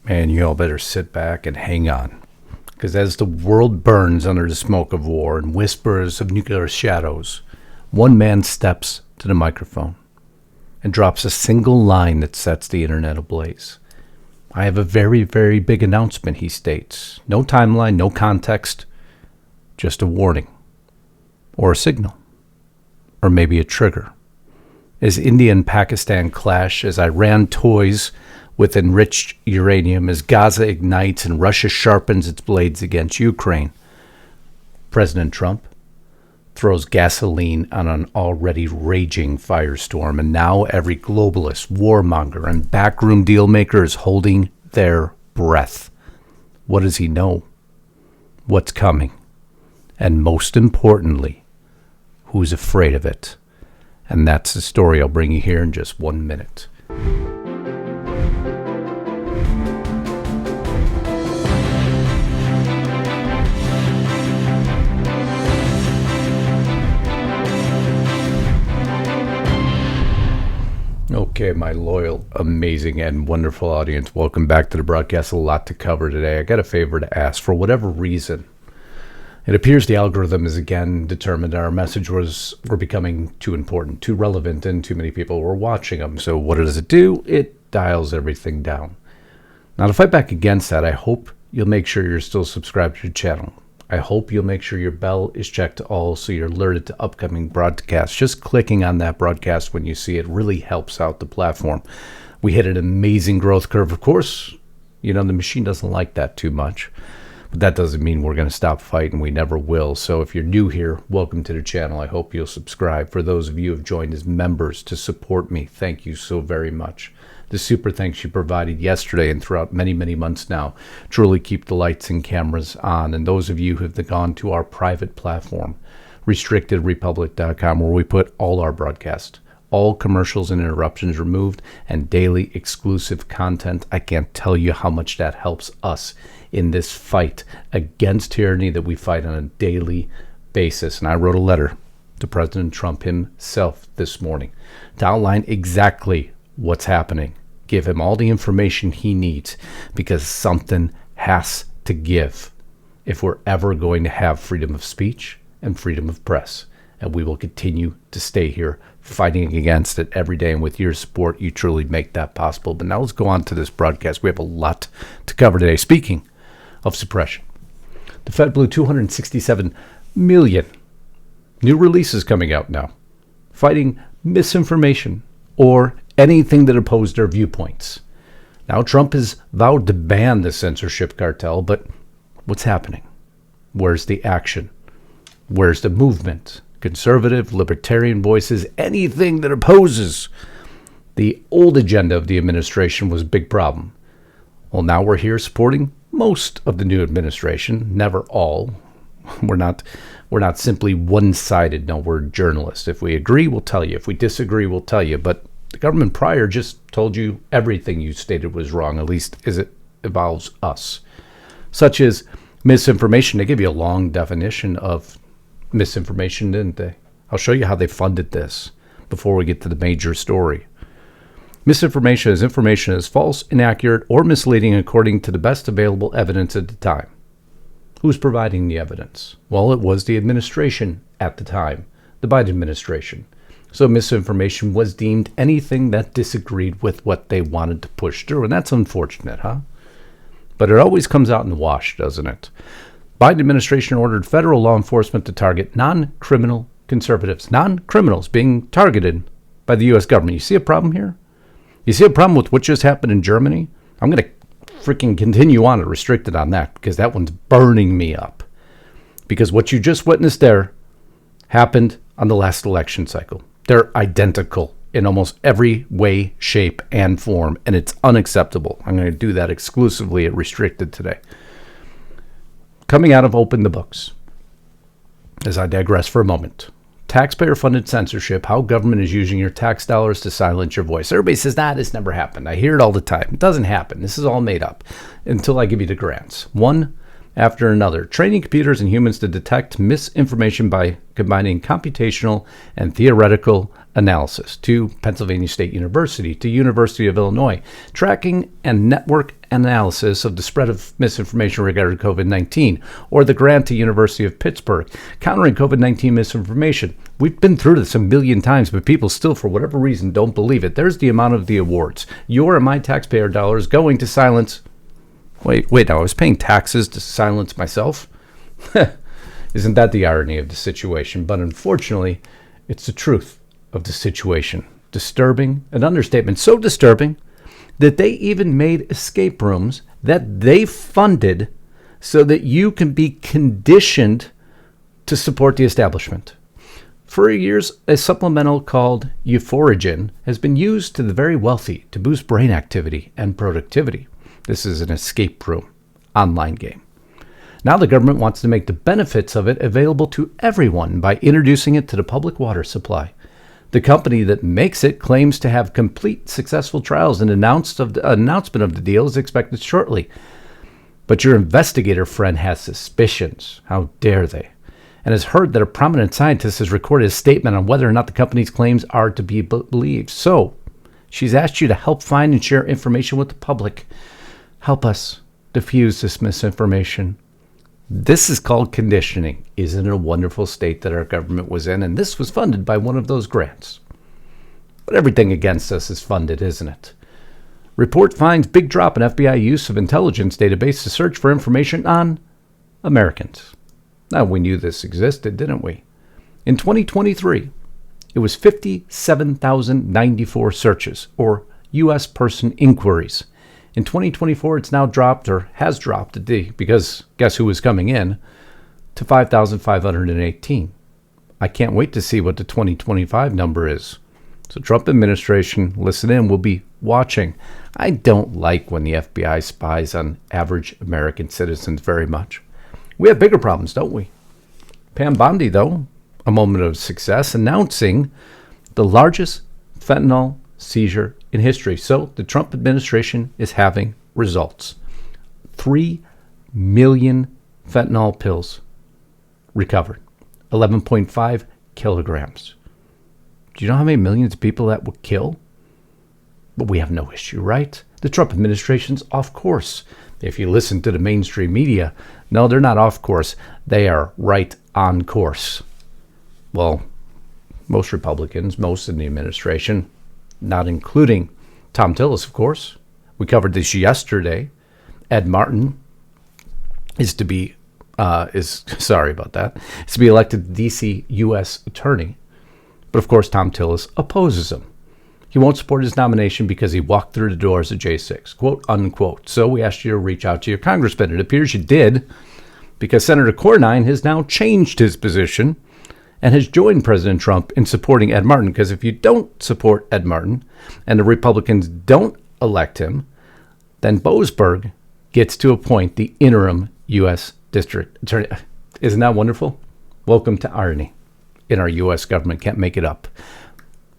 Man, you all better sit back and hang on. Because as the world burns under the smoke of war and whispers of nuclear shadows, one man steps to the microphone and drops a single line that sets the internet ablaze. I have a very, very big announcement, he states. No timeline, no context, just a warning. Or a signal. Or maybe a trigger. As India and Pakistan clash, as Iran toys with enriched uranium, as Gaza ignites and Russia sharpens its blades against Ukraine, President Trump throws gasoline on an already raging firestorm, and now every globalist, warmonger, and backroom deal maker is holding their breath. What does he know? What's coming? And most importantly, who's afraid of it? And that's the story I'll bring you here in just 1 minute. Okay, my loyal, amazing, and wonderful audience, welcome back to the broadcast. A lot to cover today. I got a favor to ask. For whatever reason, it appears the algorithm has again determined our message we're becoming too important, too relevant, and too many people were watching them. So what does it do? It dials everything down. Now, to fight back against that, I hope you'll make sure you're still subscribed to the channel. I hope you'll make sure your bell is checked to all so you're alerted to upcoming broadcasts. Just clicking on that broadcast when you see it really helps out the platform. We hit an amazing growth curve. Of course, the machine doesn't like that too much. But that doesn't mean we're going to stop fighting. We never will. So if you're new here, welcome to the channel. I hope you'll subscribe. For those of you who have joined as members to support me, thank you so very much. The super thanks you provided yesterday and throughout many, many months now truly keep the lights and cameras on. And those of you who have gone to our private platform, restrictedrepublic.com, where we put all our broadcasts, all commercials and interruptions removed, and daily exclusive content. I can't tell you how much that helps us in this fight against tyranny that we fight on a daily basis. And I wrote a letter to President Trump himself this morning to outline exactly what's happening. Give him all the information he needs, because something has to give if we're ever going to have freedom of speech and freedom of press. And we will continue to stay here fighting against it every day. And with your support, you truly make that possible. But now let's go on to this broadcast. We have a lot to cover today. Speaking of suppression, the Fed blew 267 million new releases coming out now, fighting misinformation or anything that opposed their viewpoints. Now Trump has vowed to ban the censorship cartel, but what's happening? Where's the action? Where's the movement? Conservative, libertarian voices, anything that opposes the old agenda of the administration was a big problem. Well, now we're here supporting most of the new administration, never all. We're not simply one-sided. No, we're journalists. If we agree, we'll tell you. If we disagree, we'll tell you. But the government prior just told you everything you stated was wrong, at least as it involves us. Such as misinformation. They give you a long definition of misinformation, didn't they? I'll show you how they funded this before we get to the major story. Misinformation is information that is false, inaccurate, or misleading according to the best available evidence at the time. Who's providing the evidence? Well, it was the administration at the time, the Biden administration. So misinformation was deemed anything that disagreed with what they wanted to push through. And that's unfortunate, huh? But it always comes out in the wash, doesn't it? Biden administration ordered federal law enforcement to target non-criminal conservatives, non-criminals being targeted by the U.S. government. You see a problem here? You see a problem with what just happened in Germany? I'm going to freaking continue on to restricted on that, because that one's burning me up. Because what you just witnessed there happened on the last election cycle. They're identical in almost every way, shape, and form, and it's unacceptable. I'm going to do that exclusively at Restricted today. Coming out of Open the Books, as I digress for a moment, taxpayer-funded censorship, how government is using your tax dollars to silence your voice. Everybody says, this never happened. I hear it all the time. It doesn't happen. This is all made up until I give you the grants. One after another. Training computers and humans to detect misinformation by combining computational and theoretical analysis to Pennsylvania State University to University of Illinois, tracking and network analysis of the spread of misinformation regarding COVID-19, or the grant to University of Pittsburgh, countering COVID-19 misinformation. We've been through this a million times, but people still, for whatever reason, don't believe it. There's the amount of the awards. Your and my taxpayer dollars going to silence. Wait, now I was paying taxes to silence myself? Isn't that the irony of the situation? But unfortunately, it's the truth of the situation. Disturbing, an understatement, so disturbing that they even made escape rooms that they funded so that you can be conditioned to support the establishment. For years, a supplemental called Euphorigen has been used to the very wealthy to boost brain activity and productivity. This is an escape room online game. Now the government wants to make the benefits of it available to everyone by introducing it to the public water supply. The company that makes it claims to have complete successful trials, and announcement of the deal is expected shortly. But your investigator friend has suspicions. How dare they? And has heard that a prominent scientist has recorded a statement on whether or not the company's claims are to be believed. So, she's asked you to help find and share information with the public. Help us diffuse this misinformation. This is called conditioning. Isn't it a wonderful state that our government was in? And this was funded by one of those grants. But everything against us is funded, isn't it? Report finds big drop in FBI use of intelligence database to search for information on Americans. Now, we knew this existed, didn't we? In 2023, it was 57,094 searches, or U.S. person inquiries. In 2024, it's now dropped, or has dropped, because guess who was coming in, to 5,518. I can't wait to see what the 2025 number is. So Trump administration, listen in, we'll be watching. I don't like when the FBI spies on average American citizens very much. We have bigger problems, don't we? Pam Bondi, though, a moment of success, announcing the largest fentanyl seizure in history. So the Trump administration is having results. 3 million fentanyl pills recovered. 11.5 kilograms. Do you know how many millions of people that would kill? But we have no issue, right? The Trump administration's off course. If you listen to the mainstream media, no, they're not off course. They are right on course. Well, most Republicans, most in the administration, not including Tom Tillis, of course. We covered this yesterday. Ed Martin is to be elected D.C. U.S. attorney. But of course, Tom Tillis opposes him. He won't support his nomination because he walked through the doors of J6, quote, unquote. So we asked you to reach out to your congressman. It appears you did, because Senator Cornyn has now changed his position and has joined President Trump in supporting Ed Martin. Because if you don't support Ed Martin and the Republicans don't elect him, then Boasberg gets to appoint the interim U.S. District Attorney. Isn't that wonderful? Welcome to irony in our U.S. government. Can't make it up.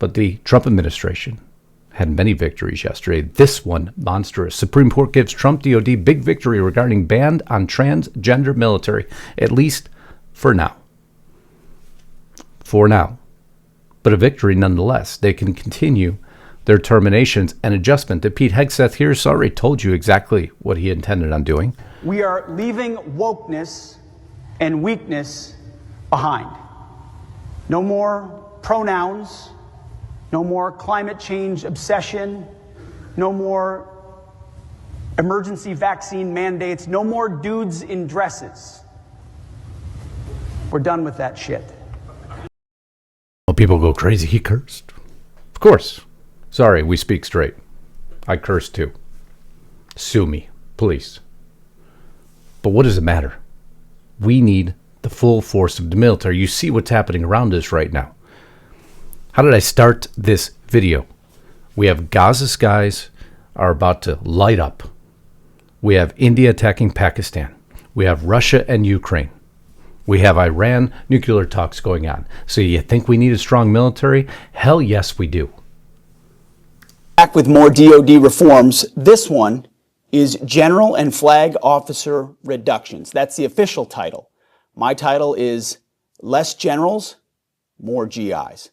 But the Trump administration had many victories yesterday. This one, monstrous. Supreme Court gives Trump DOD big victory regarding ban on transgender military, at least for now. For now. But a victory nonetheless. They can continue their terminations and adjustment. That Pete Hegseth here has already told you exactly what he intended on doing. We are leaving wokeness and weakness behind. No more pronouns. No more climate change obsession. No more emergency vaccine mandates. No more dudes in dresses. We're done with that shit. Well, people go crazy. He cursed. Of course. Sorry, we speak straight. I curse too. Sue me, please. But what does it matter? We need the full force of the military. You see what's happening around us right now. How did I start this video? We have Gaza skies are about to light up. We have India attacking Pakistan. We have Russia and Ukraine. We have Iran nuclear talks going on. So you think we need a strong military? Hell yes, we do. Back with more DOD reforms. This one is General and Flag Officer Reductions. That's the official title. My title is Less Generals, More GIs.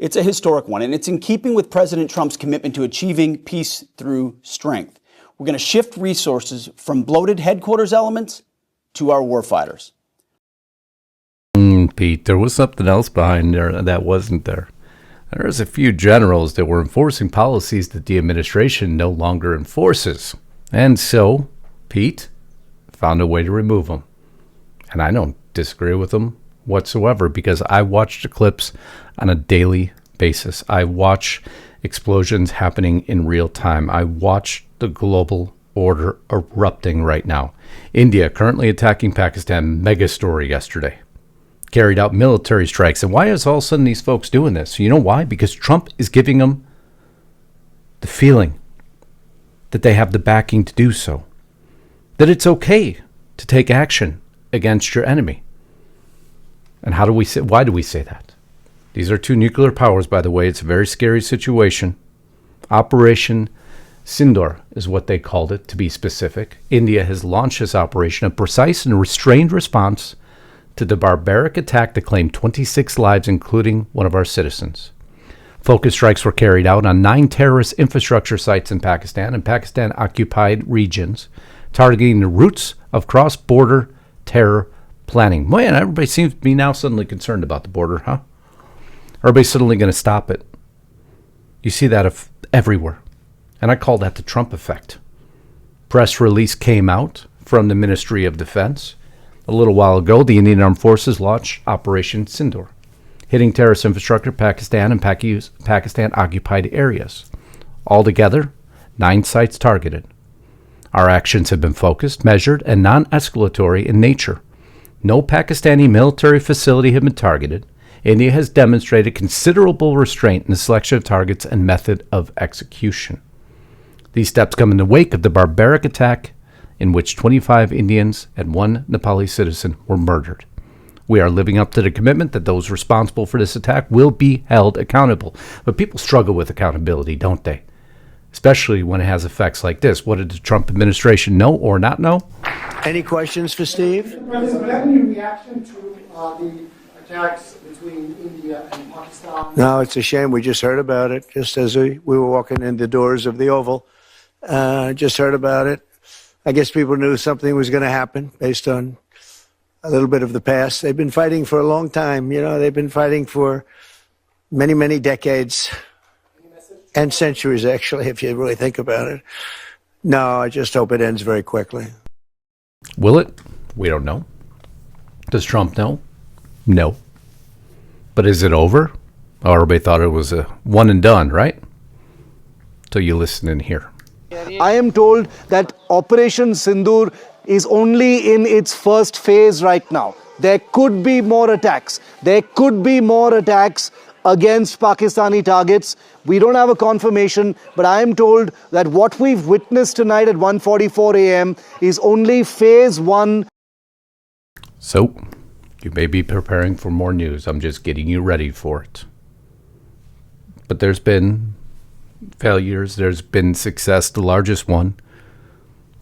It's a historic one, and it's in keeping with President Trump's commitment to achieving peace through strength. We're going to shift resources from bloated headquarters elements to our warfighters. Pete, there was something else behind there that wasn't there. There's a few generals that were enforcing policies that the administration no longer enforces. And so, Pete found a way to remove them. And I don't disagree with them whatsoever, because I watch the clips on a daily basis. I watch explosions happening in real time. I watch the global order erupting right now. India currently attacking Pakistan, mega story yesterday. Carried out military strikes. And why is all of a sudden these folks doing this? You know why? Because Trump is giving them the feeling that they have the backing to do so. That it's okay to take action against your enemy. And how do we say, why do we say that? These are two nuclear powers, by the way. It's a very scary situation. Operation Sindoor is what they called it, to be specific. India has launched this operation, a precise and restrained response to the barbaric attack that claimed 26 lives, including one of our citizens. Focus strikes were carried out on 9 terrorist infrastructure sites in Pakistan and Pakistan-occupied regions, targeting the roots of cross-border terror planning. Man, everybody seems to be now suddenly concerned about the border, huh? Everybody's suddenly going to stop it. You see that everywhere. And I call that the Trump effect. Press release came out from the Ministry of Defense. A little while ago, the Indian Armed Forces launched Operation Sindoor, hitting terrorist infrastructure, Pakistan, and Pakistan-occupied areas. Altogether, 9 sites targeted. Our actions have been focused, measured, and non-escalatory in nature. No Pakistani military facility has been targeted. India has demonstrated considerable restraint in the selection of targets and method of execution. These steps come in the wake of the barbaric attack in which 25 Indians and 1 Nepali citizen were murdered. We are living up to the commitment that those responsible for this attack will be held accountable. But people struggle with accountability, don't they? Especially when it has effects like this. What did the Trump administration know or not know? Any questions for Steve? Mr. President, do you have any reaction to the attacks between India and Pakistan? No, it's a shame. We just heard about it just as we were walking in the doors of the Oval. Just heard about it. I guess people knew something was going to happen based on a little bit of the past. They've been fighting for a long time. You know, they've been fighting for many, many decades and centuries, actually, if you really think about it. No, I just hope it ends very quickly. Will it? We don't know. Does Trump know? No. But is it over? Oh, everybody thought it was a one and done, right? So you listen in here. I am told that Operation Sindoor is only in its first phase right now. There could be more attacks. There could be more attacks against Pakistani targets. We don't have a confirmation, but I am told that what we've witnessed tonight at 1:44 a.m. is only phase 1. So, you may be preparing for more news. I'm just getting you ready for it. But there's been failures. There's been success, the largest one,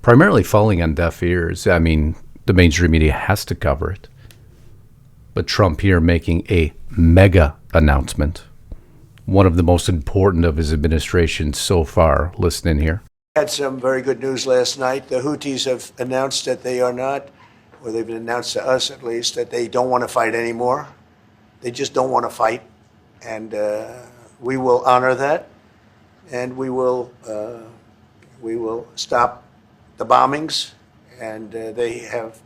primarily falling on deaf ears. I mean, the mainstream media has to cover it. But Trump here making a mega announcement, one of the most important of his administration so far. Listen in here. Had some very good news last night. The Houthis have announced that they are not, or they've announced to us at least, that they don't want to fight anymore. They just don't want to fight. And we will honor that. And we will stop the bombings. And they have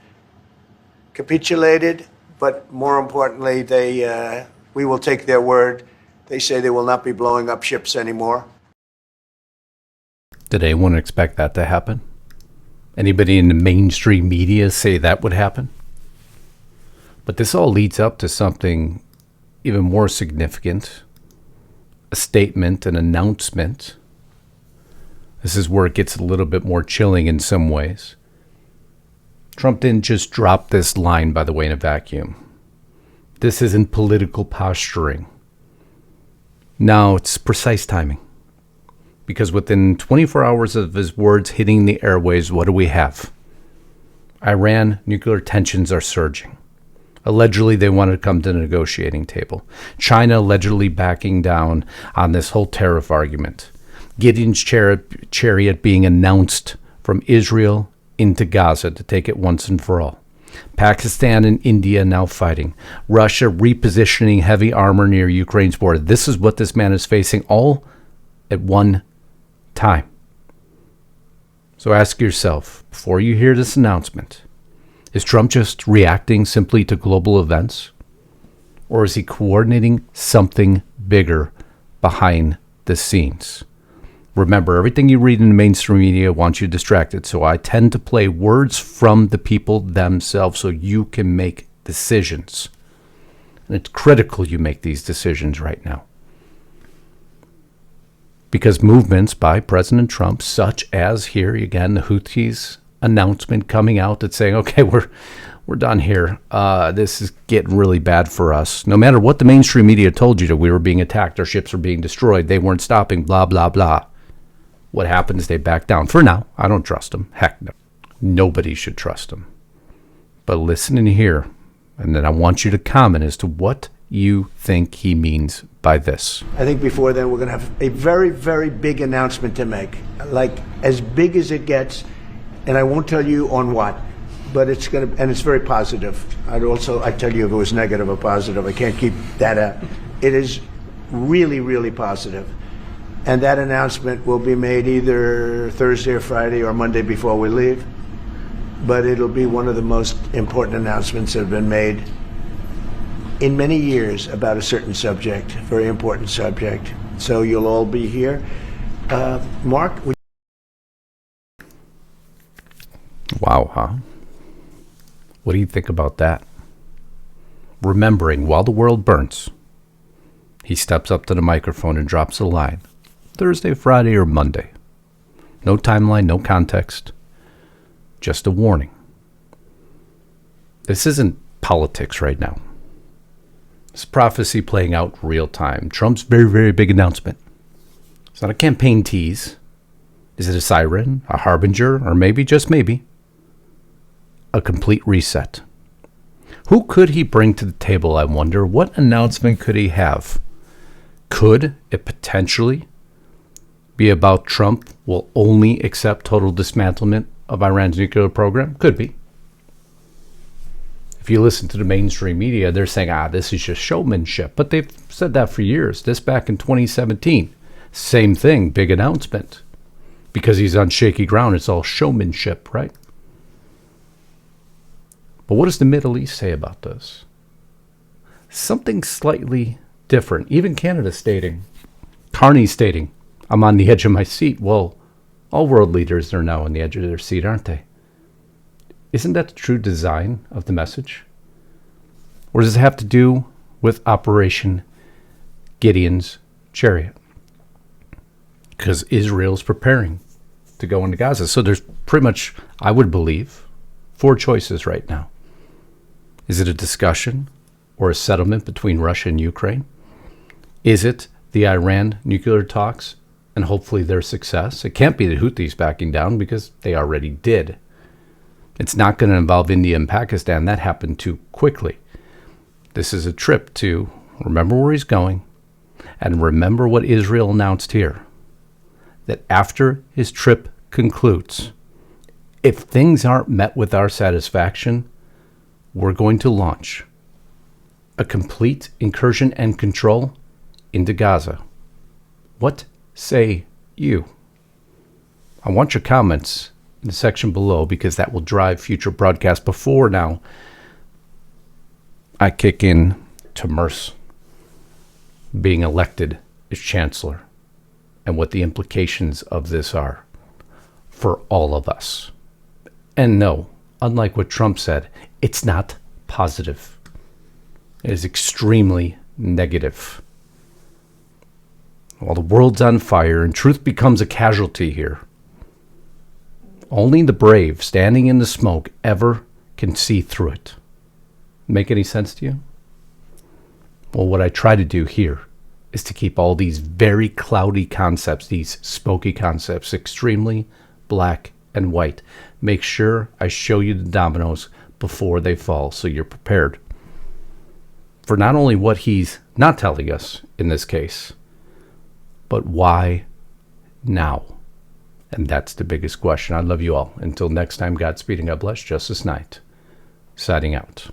capitulated. But more importantly, we will take their word. They say they will not be blowing up ships anymore. Did anyone expect that to happen? Anybody in the mainstream media say that would happen? But this all leads up to something even more significant, a statement, an announcement. This is where it gets a little bit more chilling in some ways. Trump didn't just drop this line, by the way, in a vacuum. This isn't political posturing. No, it's precise timing. Because within 24 hours of his words hitting the airwaves, what do we have? Iran nuclear tensions are surging. Allegedly, they wanted to come to the negotiating table. China allegedly backing down on this whole tariff argument. Gideon's chariot being announced from Israel into Gaza to take it once and for all. Pakistan and India now fighting. Russia repositioning heavy armor near Ukraine's border. This is what this man is facing all at one time. So ask yourself, before you hear this announcement, is Trump just reacting simply to global events? Or is he coordinating something bigger behind the scenes? Remember, everything you read in the mainstream media wants you distracted, so I tend to play words from the people themselves so you can make decisions. And it's critical you make these decisions right now. Because movements by President Trump, such as here again, the Houthis announcement coming out that's saying, okay, we're done here. This is getting really bad for us. No matter what the mainstream media told you that we were being attacked, our ships were being destroyed, they weren't stopping, blah, blah, blah. What happens? They back down. For now, I don't trust them. Heck no. Nobody should trust them. But listen and hear, and then I want you to comment as to what you think he means by this. I think before then we're going to have a very, very big announcement to make, like as big as it gets, and I won't tell you on what, but it's going to, and it's very positive. I'd tell you if it was negative or positive. I can't keep that out. It is really, really positive. And that announcement will be made either Thursday or Friday or Monday before we leave. But it'll be one of the most important announcements that have been made in many years about a certain subject, very important subject. So you'll all be here. Mark? Wow, huh? What do you think about that? Remembering, while the world burns, he steps up to the microphone and drops a line. Thursday, Friday, or Monday. No timeline, no context. Just a warning. This isn't politics right now. It's prophecy playing out real time. Trump's very, very big announcement. It's not a campaign tease. Is it a siren, a harbinger, or maybe, just maybe, a complete reset? Who could he bring to the table, I wonder? What announcement could he have? Could it potentially be about Trump will only accept total dismantlement of Iran's nuclear program? Could be. If you listen to the mainstream media, they're saying, this is just showmanship. But they've said that for years. This back in 2017. Same thing, big announcement. Because he's on shaky ground, it's all showmanship, right? But what does the Middle East say about this? Something slightly different. Even Canada stating, Carney stating, I'm on the edge of my seat. Well, all world leaders are now on the edge of their seat, aren't they? Isn't that the true design of the message? Or does it have to do with Operation Gideon's Chariot? Because Israel's preparing to go into Gaza. So there's pretty much, I would believe, 4 choices right now. Is it a discussion or a settlement between Russia and Ukraine? Is it the Iran nuclear talks and hopefully their success? It can't be the Houthis backing down because they already did. It's not going to involve India and Pakistan. That happened too quickly. This is a trip to remember where he's going and remember what Israel announced here. That after his trip concludes, if things aren't met with our satisfaction, we're going to launch a complete incursion and control into Gaza. What say you? I want your comments in the section below because that will drive future broadcasts. Before now, I kick in to Merce being elected as chancellor and what the implications of this are for all of us. And no, unlike what Trump said, it's not positive. It is extremely negative. While the world's on fire and truth becomes a casualty here, only the brave standing in the smoke ever can see through it. Make any sense to you? Well, what I try to do here is to keep all these very cloudy concepts, these smoky concepts, extremely black and white. Make sure I show you the dominoes before they fall so you're prepared. for not only what he's not telling us in this case, but why now? And that's the biggest question. I love you all. Until next time, Godspeed and God bless. Justus Knight, signing out.